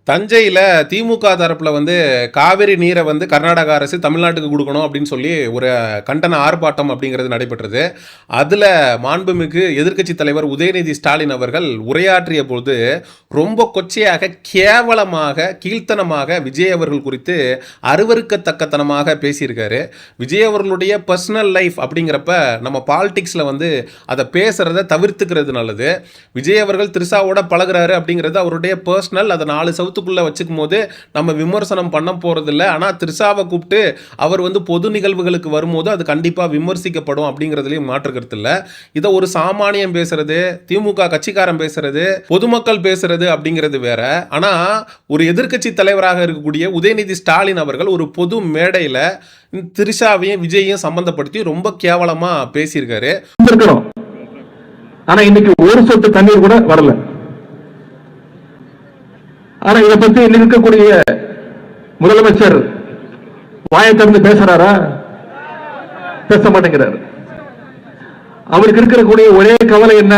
தஞ்சையில் திமுக தரப்பில் வந்து காவிரி நீரை வந்து கர்நாடக அரசு தமிழ்நாட்டுக்கு கொடுக்கணும் அப்படின்னு சொல்லி ஒரு கண்டன ஆர்ப்பாட்டம் அப்படிங்கிறது நடைபெற்றது. அதில் மாண்புமிகு எதிர்க்கட்சி தலைவர் உதயநிதி ஸ்டாலின் அவர்கள் உரையாற்றிய போது ரொம்ப கொச்சையாக, கேவலமாக, கீழ்த்தனமாக விஜய் அவர்கள் குறித்து அருவருக்கத்தக்கத்தனமாக பேசியிருக்காரு. விஜய் அவர்களுடைய பர்சனல் லைஃப் அப்படிங்கிறப்ப நம்ம பாலிடிக்ஸில் வந்து அதை பேசுகிறத தவிர்த்துக்கிறது நல்லது. விஜய் அவர்கள் திரிஷாவோட பழகுறாரு அப்படிங்கிறது அவருடைய பர்சனல். அதை 4 சவுத்துக்குள்ளே வச்சுக்கும் போது நம்ம விமர்சனம் பண்ண போகிறதில்ல. ஆனால் திரிஷாவை கூப்பிட்டு அவர் வந்து பொது நிகழ்வுகளுக்கு வரும்போது அது கண்டிப்பாக விமர்சிக்கப்படும் அப்படிங்கிறதுலையும் மாற்றுக்கிறது இல்லை. இதை ஒரு சாமானியம் பேசுறது, திமுக கட்சிக்காரன் பேசுறது, பொதுமக்கள் பேசுறது அப்படிங்கிறது வேற. ஆனால் ஒரு எதிர்க்கட்சி தலைவராக இருக்கக்கூடிய உதயநிதி ஸ்டாலின் அவர்கள் ஒரு பொது மேடையில் திரிஷாவையும் விஜயையும் சம்பந்தப்படுத்தி ரொம்ப கேவலமாக பேசியிருக்காரு. ஆனா இன்னைக்கு ஒரு சொட்டு தண்ணீர் கூட வரல. ஆனா இதை பத்தி இருக்கக்கூடிய முதலமைச்சர் வாயை திறந்து பேசுறாரா? பேச மாட்டேங்கிறார். அவருக்கு இருக்கக்கூடிய ஒரே கவலை என்ன?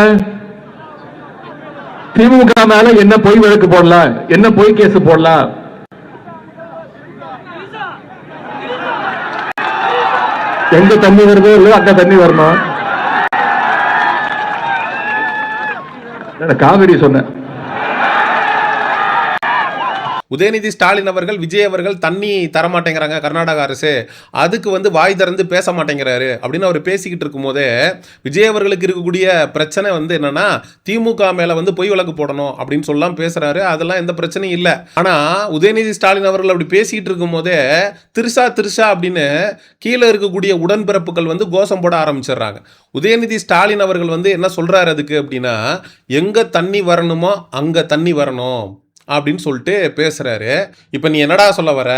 திமுக மேல என்ன பொய் வழக்கு போடலாம், என்ன பொய் கேஸ் போடலாம். எங்க தண்ணி வருது அங்க தண்ணி வரணும். காவிரி சொன்ன உதயநிதி ஸ்டாலின் அவர்கள் விஜய் அவர்கள் தண்ணி தரமாட்டேங்கிறாங்க கர்நாடக அரசு, அதுக்கு வந்து வாய் திறந்து பேச மாட்டேங்கிறாரு அப்படின்னு அவர் பேசிக்கிட்டு இருக்கும் போதே விஜய் அவர்களுக்கு இருக்கக்கூடிய பிரச்சனை வந்து என்னன்னா திமுக மேல வந்து பொய் வழக்கு போடணும் அப்படின்னு சொல்லலாம் பேசுறாரு. அதெல்லாம் எந்த பிரச்சனையும் இல்லை. ஆனா உதயநிதி ஸ்டாலின் அவர்கள் அப்படி பேசிக்கிட்டு இருக்கும் போதே திரிஷா அப்படின்னு கீழே இருக்கக்கூடிய உடன்பிறப்புகள் வந்து கோஷம் போட ஆரம்பிச்சிடுறாங்க. உதயநிதி ஸ்டாலின் அவர்கள் வந்து என்ன சொல்றாரு அதுக்கு அப்படின்னா, எங்க தண்ணி வரணுமோ அங்க தண்ணி வரணும் அப்படின்னு சொல்லிட்டு பேசுறாரு. இப்போ நீ என்னடா சொல்ல வர?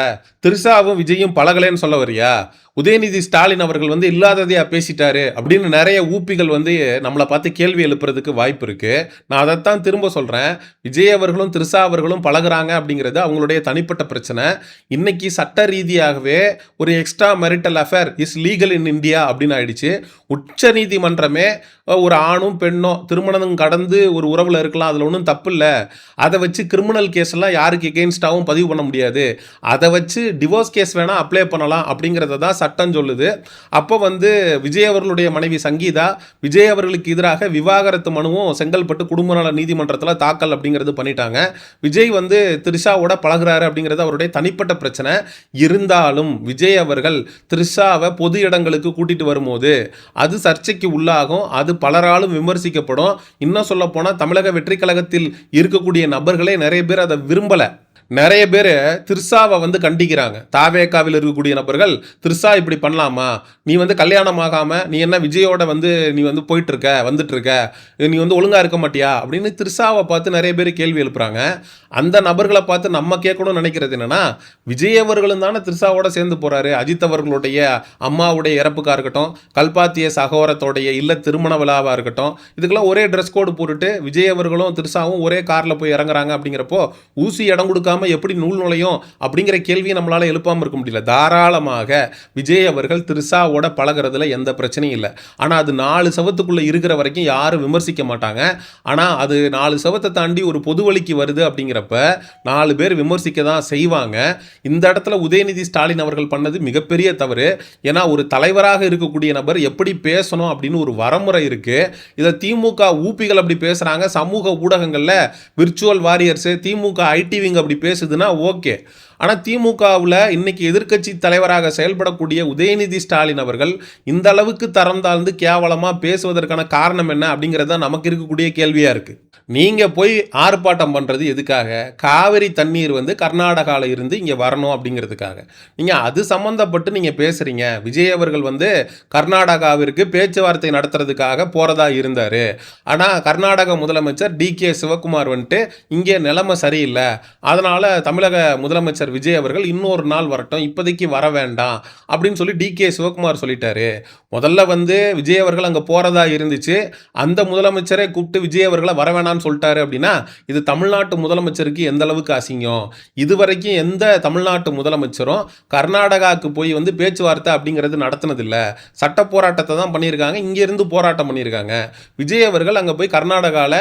திரிஷாவும் விஜயும் பழகலேன்னு சொல்ல வரியா? உதயநிதி ஸ்டாலின் அவர்கள் வந்து இல்லாததையா பேசிட்டாரு அப்படின்னு நிறைய ஊப்பிகள் வந்து நம்மளை பார்த்து கேள்வி எழுப்புறதுக்கு வாய்ப்பு இருக்கு. நான் அதைத்தான் திரும்ப சொல்றேன். விஜய் அவர்களும் திரிஷா அவர்களும் பழகுறாங்க அப்படிங்கிறது அவங்களுடைய தனிப்பட்ட பிரச்சனை. இன்னைக்கு சட்ட ரீதியாகவே ஒரு extra marital affair is legal in India அப்படின்னு ஆயிடுச்சு. உச்ச நீதிமன்றமே ஒரு ஆணும் பெண்ணும் திருமணம் கடந்து ஒரு உறவில் இருக்கலாம், அதில் ஒன்றும் தப்பு இல்லை, அதை வச்சு கிரிமினல் கேஸ் எல்லாம் யாருக்கு எகெயின்ஸ்டாகவும் பதிவு பண்ண முடியாது, அதை வச்சு டிவோர்ஸ் கேஸ் வேணால் அப்ளை பண்ணலாம் அப்படிங்கிறத தான் சட்டம் சொல்லுது. அப்போ வந்து விஜய் அவர்களுடைய மனைவி சங்கீதா விஜய் அவர்களுக்கு எதிராக விவாகரத்து மனுவும் செங்கல்பட்டு குடும்ப நல நீதிமன்றத்தில் தாக்கல் அப்படிங்கிறது பண்ணிட்டாங்க. விஜய் வந்து திரிஷாவோட பழகுறாரு அப்படிங்கிறது அவருடைய தனிப்பட்ட பிரச்சனை. இருந்தாலும் விஜய் அவர்கள் திரிஷாவை பொது இடங்களுக்கு கூட்டிட்டு வரும்போது அது சர்ச்சைக்கு உள்ளாகும், அது பலராலும் விமர்சிக்கப்படும். இன்னும் சொல்ல போனால் தமிழக வெற்றி கழகத்தில் இருக்கக்கூடிய நபர்களே நிறைய பேர் அதை விரும்பலை. நிறைய பேர் திரிஷாவை வந்து கண்டிக்கிறாங்க. தாவேக்காவில் இருக்கக்கூடிய நபர்கள் திரிஷா இப்படி பண்ணலாமா, நீ வந்து கல்யாணம் ஆகாமல் நீ என்ன விஜயோட வந்து நீ வந்து போயிட்டு இருக்க வந்துட்டு இருக்க, நீ வந்து ஒழுங்காக இருக்க மாட்டியா அப்படின்னு திரிஷாவை பார்த்து நிறைய பேர் கேள்வி எழுப்புறாங்க. அந்த நபர்களை பார்த்து நம்ம கேட்கணும்னு நினைக்கிறது என்னன்னா, விஜய் அவர்களும் தானே திரிஷாவோட சேர்ந்து போறாரு. அஜித் அவர்களுடைய அம்மாவுடைய இறப்புக்காக இருக்கட்டும், கல்பாத்திய சகோதரத்தோடைய இல்ல திருமண விழாவாக இருக்கட்டும், இதுக்கெல்லாம் ஒரே ட்ரெஸ் கோடு போட்டுட்டு விஜய் அவர்களும் திரிஷாவும் ஒரே காரில் போய் இறங்குறாங்க. அப்படிங்கிறப்போ ஊசி இடம் கொடுக்காம எப்படி நூல் நுழையும் அப்படிங்கிற கேள்வியை நம்மளால எழுப்பாம இருக்க முடியல. தாராளமாக விஜய் அவர்கள் திரிஷாவோட பழகிறதுல எந்த பிரச்சனையும் இல்லை. ஆனா அது 4 சவத்துக்குள்ள இருக்கிற வரைக்கும் யாரும் விமர்சிக்க மாட்டாங்க. ஆனா அது 4 சவத்தை தாண்டி ஒரு பொது வழிக்கு வருது அப்படிங்கிறப்ப 4 பேர் விமர்சிக்க தான் செய்வாங்க. இந்த இடத்துல உதயநிதி ஸ்டாலின் அவர்கள் பண்ணது மிகப்பெரிய தவறு. ஏன்னா ஒரு தலைவராக இருக்கக்கூடிய நபர் எப்படி பேசணும் அப்படின்னு ஒரு வரமுறை இருக்கு. இதை திமுக ஊப்பிகள் அப்படி பேசுறாங்க, சமூக ஊடகங்கள்ல விர்ச்சுவல் வாரியர்ஸ் திமுக ஐடிவிங்க அப்படி பேசுதுன்னா ஓகே. ஆனால் திமுகவில் இன்னைக்கு எதிர்க்கட்சி தலைவராக செயல்படக்கூடிய உதயநிதி ஸ்டாலின் அவர்கள் இந்த அளவுக்கு தரம் தாழ்ந்து கேவலமாக பேசுவதற்கான காரணம் என்ன அப்படிங்கிறது தான் நமக்கு இருக்கக்கூடிய கேள்வியாக இருக்குது. நீங்கள் போய் ஆர்ப்பாட்டம் பண்ணுறது எதுக்காக? காவிரி தண்ணீர் வந்து கர்நாடகாவில் இருந்து இங்கே வரணும் அப்படிங்கிறதுக்காக. நீங்கள் அது சம்மந்தப்பட்டு நீங்கள் பேசுகிறீங்க. விஜய் அவர்கள் வந்து கர்நாடகாவிற்கு பேச்சுவார்த்தை நடத்துறதுக்காக போகிறதா இருந்தார். ஆனால் கர்நாடக முதலமைச்சர் DK சிவகுமார் வந்துட்டு இங்கே நிலைமை சரியில்லை, அதனால் தமிழக முதலமைச்சர் விஜய் அவர்கள் இன்னொரு நாள் வரட்டும், இப்போதைக்கு வர வேண்டாம் அப்படின்னு சொல்லி DK சிவகுமார் சொல்லிட்டாரு. முதல்ல வந்து விஜய் அவர்கள் அங்கே போகிறதா இருந்துச்சு, அந்த முதலமைச்சரை கூப்பிட்டு விஜய் அவர்களை வர வேணாம்னு சொல்லிட்டாரு. அப்படின்னா இது தமிழ்நாட்டு முதலமைச்சருக்கு எந்த அளவுக்கு அசிங்கம். இதுவரைக்கும் எந்த தமிழ்நாட்டு முதலமைச்சரும் கர்நாடகாவுக்கு போய் வந்து பேச்சுவார்த்தை அப்படிங்கிறது நடத்தினதில்லை. சட்ட போராட்டத்தை தான் பண்ணியிருக்காங்க, இங்கேருந்து போராட்டம் பண்ணியிருக்காங்க. விஜய் அவர்கள் அங்கே போய் கர்நாடகாவில்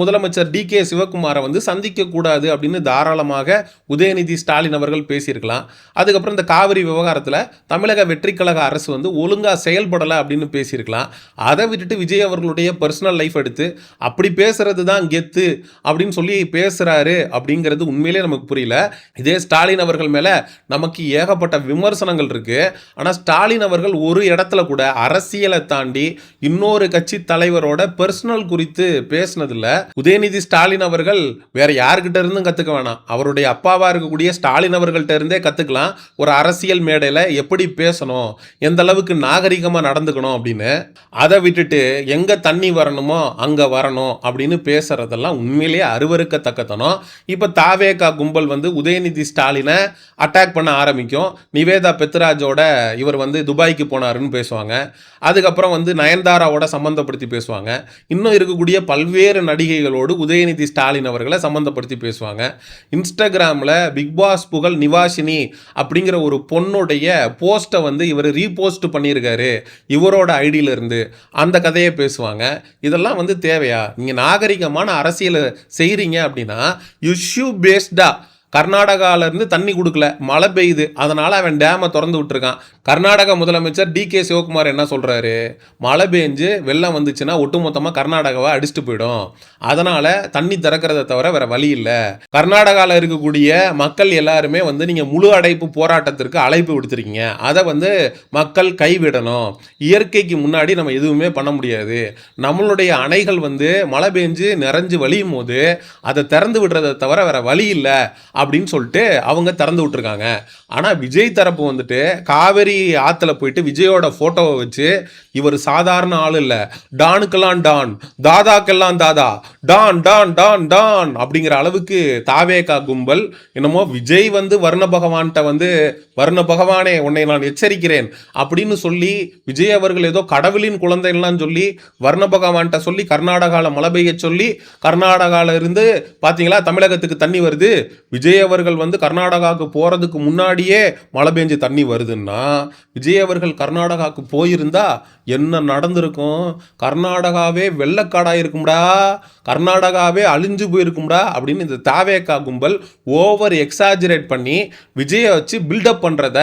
முதலமைச்சர் டி.கே. சிவகுமாரை வந்து சந்திக்கக்கூடாது அப்படின்னு தாராளமாக உதயநிதி ஸ்டாலின் அவர்கள் பேசியிருக்கலாம். அதுக்கப்புறம் இந்த காவிரி விவகாரத்தில் தமிழக வெற்றிக்கழக அரசு வந்து ஒழுங்காக செயல்படலை அப்படின்னு பேசியிருக்கலாம். அதை விட்டுட்டு விஜய் அவர்களுடைய பர்சனல் லைஃப் எடுத்து அப்படி பேசுறது தான் கெத்து அப்படின்னு சொல்லி பேசுகிறாரு அப்படிங்கிறது உண்மையிலே நமக்கு புரியல. இதே ஸ்டாலின் அவர்கள் மேலே நமக்கு ஏகப்பட்ட விமர்சனங்கள் இருக்குது. ஆனால் ஸ்டாலின் அவர்கள் ஒரு இடத்துல கூட அரசியலை தாண்டி இன்னொரு கட்சி தலைவரோட பர்சனல் குறித்து பேசினதில்ல. உதயநிதி ஸ்டாலின் அவர்கள் வேற யார்கிட்ட இருந்தும் கற்றுக்க வேணாம், அவருடைய அப்பாவாக இருக்கக்கூடிய ஸ்டாலின் அவர்கள்ட்ட இருந்தே கற்றுக்கலாம் ஒரு அரசியல் மேடையில் எப்படி பேசணும், எந்த அளவுக்கு நாகரிகமாக நடந்துக்கணும் அப்படின்னு. அதை விட்டுட்டு எங்கே தண்ணி வரணுமோ அங்கே வரணும் அப்படின்னு பேசுறதெல்லாம் உண்மையிலேயே அருவருக்கத்தக்கத்தனம். இப்போ தாவேகா கும்பல் வந்து உதயநிதி ஸ்டாலினை அட்டாக் பண்ண ஆரம்பிக்கும். நிவேதா பெத்ராஜோட இவர் வந்து துபாய்க்கு போனாருன்னு பேசுவாங்க. அதுக்கப்புறம் வந்து நயன்தாராவோட சம்மந்தப்படுத்தி பேசுவாங்க. இன்னும் இருக்கக்கூடிய பல்வேறு நடிகைகளோடு உதயநிதி ஸ்டாலின் அவர்களை சம்மந்தப்படுத்தி பேசுவாங்க. இன்ஸ்டாகிராமில் பிக் பாஸ் புகழ் நிவாஷினி அப்படிங்கிற ஒரு பொண்ணுடைய போஸ்ட்டை வந்து இவர் ரீபோஸ்ட் பண்ணியிருக்காரு இவரோட ஐடியிலிருந்து, அந்த கதையை பேசுவாங்க. இதெல்லாம் வந்து தேவையா? நீங்கள் நாகரிகமான அரசியலை செய்கிறீங்க அப்படின்னா இஷ்யூ பேஸ்டா கர்நாடகாவிலேருந்து தண்ணி கொடுக்கல, மழை பெய்யுது, அதனால் அவன் டேமை திறந்து விட்டுருக்கான். கர்நாடக முதலமைச்சர் டி.கே. சிவகுமார் என்ன சொல்கிறாரு, மழை பெஞ்சு வெள்ளம் வந்துச்சுன்னா ஒட்டுமொத்தமாக கர்நாடகாவை அடிச்சுட்டு போயிடும், அதனால் தண்ணி திறக்கிறத தவிர வேறு வழி இல்லை. கர்நாடகாவில் இருக்கக்கூடிய மக்கள் எல்லாருமே வந்து நீங்கள் முழு அடைப்பு போராட்டத்திற்கு அழைப்பு விடுத்துருக்கீங்க, அதை வந்து மக்கள் கைவிடணும். இயற்கைக்கு முன்னாடி நம்ம எதுவுமே பண்ண முடியாது. நம்மளுடைய அணைகள் வந்து மழை பெஞ்சு நிறைஞ்சு வழியும் போது அதை திறந்து விடுறதை தவிர வேறு வழி இல்லை அப்படின்னு சொல்லிட்டு அவங்க திறந்து விட்டுருக்காங்க. ஆனால் விஜய் தரப்பு வந்துட்டு காவேரி ஆற்றுல போயிட்டு விஜயோட ஃபோட்டோவை வச்சு இவர் சாதாரண ஆள் இல்லை, டானுக்கெல்லாம் டான், தாதாக்கெல்லாம் தாதா, டான் டான் டான் டான் அப்படிங்கிற அளவுக்கு தாவேகா கும்பல் என்னமோ விஜய் வந்து வர்ண பகவான்கிட்ட வந்து வர்ண பகவானே உன்னை நான் எச்சரிக்கிறேன் அப்படின்னு சொல்லி விஜய் அவர்கள் ஏதோ கடவுளின் குழந்தைலாம் சொல்லி வர்ண பகவான்கிட்ட சொல்லி கர்நாடகாவில் மழை பெய்ய சொல்லி கர்நாடகாவில் இருந்து பார்த்தீங்களா தமிழகத்துக்கு தண்ணி வருது, விஜய் அவர்கள் வந்து கர்நாடகாவுக்கு போகிறதுக்கு முன்னாடியே மழை பெஞ்சு தண்ணி வருதுன்னா விஜய் அவர்கள் கர்நாடகாவுக்கு போயிருந்தா என்ன நடந்திருக்கும்? கர்நாடகாவே வெள்ளக்காடாக இருக்கும்டா, கர்நாடகாவே அழிஞ்சு போயிருக்கும்டா அப்படின்னு இந்த தாவேகா கும்பல் ஓவர் எக்ஸாஜரேட் பண்ணி விஜயை வச்சு பில்டப் பண்ணுறத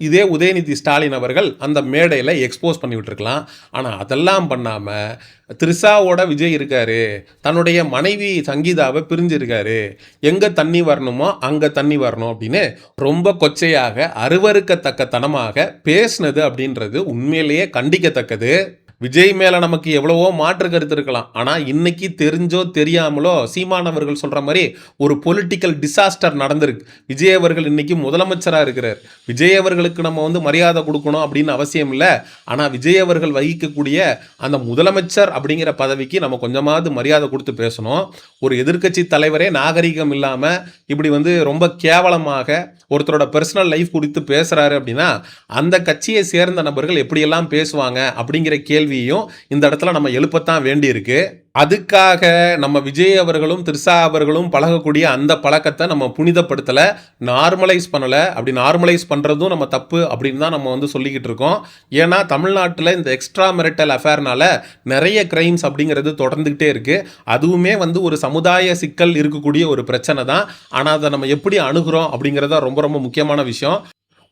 இதே உதயநிதி ஸ்டாலின் அவர்கள் அந்த மேடையில் எக்ஸ்போஸ் பண்ணி விட்டுருக்கலாம். ஆனால் அதெல்லாம் பண்ணாமல் த்ரிஷாவோட விஜய் இருக்காரு, தன்னுடைய மனைவி சங்கீதாவை பிரிஞ்சிருக்காரு, எங்கே தண்ணி வரணுமோ அங்கே தண்ணி வரணும் அப்படின்னு ரொம்ப கொச்சையாக அருவருக்கத்தக்க தனமாக பேசினது அப்படின்றது உண்மையிலேயே கண்டிக்கத்தக்கது. விஜய் மேலே நமக்கு எவ்வளவோ மாற்று கருத்து இருக்கலாம், ஆனால் இன்னைக்கு தெரிஞ்சோ தெரியாமலோ சீமான் அவர்கள் சொல்கிற மாதிரி ஒரு பொலிட்டிக்கல் டிசாஸ்டர் நடந்திருக்கு. விஜய் அவர்கள் இன்னைக்கு முதலமைச்சராக இருக்கிறார். விஜய் அவர்களுக்கு நம்ம வந்து மரியாதை கொடுக்கணும் அப்படின்னு அவசியம் இல்லை. ஆனால் விஜய் அவர்கள் வகிக்கக்கூடிய அந்த முதலமைச்சர் அப்படிங்கிற பதவிக்கு நம்ம கொஞ்சமாவது மரியாதை கொடுத்து பேசணும். ஒரு எதிர்க்கட்சி தலைவரே நாகரிகம் இல்லாமல் இப்படி வந்து ரொம்ப கேவலமாக ஒருத்தரோட பர்சனல் லைஃப் குறித்து பேசுகிறாரு அப்படின்னா அந்த கட்சியை சேர்ந்த நபர்கள் எப்படியெல்லாம் பேசுவாங்க அப்படிங்கிற கேள்வியும் இந்த இடத்துல நம்ம எழுப்பத்தான் வேண்டியிருக்கு. அதுக்காக நம்ம விஜய் அவர்களும் த்ரிஷா அவர்களும் பழகக்கூடிய அந்த பழக்கத்தை நம்ம புனிதப்படுத்தலை, நார்மலைஸ் பண்ணலை. அப்படி நார்மலைஸ் பண்ணுறதும் நம்ம தப்பு அப்படின்னு தான் நம்ம வந்து சொல்லிக்கிட்டு இருக்கோம். ஏன்னா தமிழ்நாட்டில் இந்த எக்ஸ்ட்ரா மெரிட்டல் அஃபேர்னால நிறைய கிரைம்ஸ் அப்படிங்கிறது தொடர்ந்துக்கிட்டே இருக்குது. அதுவுமே வந்து ஒரு சமுதாய சிக்கல் இருக்கக்கூடிய ஒரு பிரச்சனை தான். ஆனால் அதை நம்ம எப்படி அணுகிறோம் அப்படிங்கிறத ரொம்ப ரொம்ப முக்கியமான விஷயம்.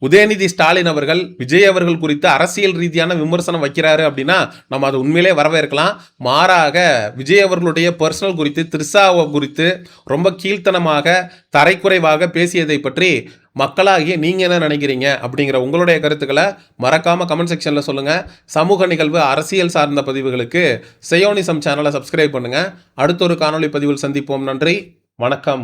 உதயநிதி ஸ்டாலின் அவர்கள் விஜய் அவர்கள் குறித்து அரசியல் ரீதியான விமர்சனம் வைக்கிறாரு அப்படின்னா நம்ம அதை உண்மையிலே வரவேற்கலாம். மாறாக விஜய் அவர்களுடைய பர்சனல் குறித்து த்ரிஷாவை குறித்து ரொம்ப கீழ்த்தனமாக தரைக்குறைவாக பேசியதை பற்றி மக்களாகிய நீங்கள் என்ன நினைக்கிறீங்க அப்படிங்கிற உங்களுடைய கருத்துக்களை மறக்காமல் கமெண்ட் செக்ஷனில் சொல்லுங்கள். சமூக நிகழ்வு அரசியல் சார்ந்த பதிவுகளுக்கு செயோனிசம் சேனலை சப்ஸ்கிரைப் பண்ணுங்கள். அடுத்த ஒரு காணொலி பதிவில் சந்திப்போம். நன்றி, வணக்கம்.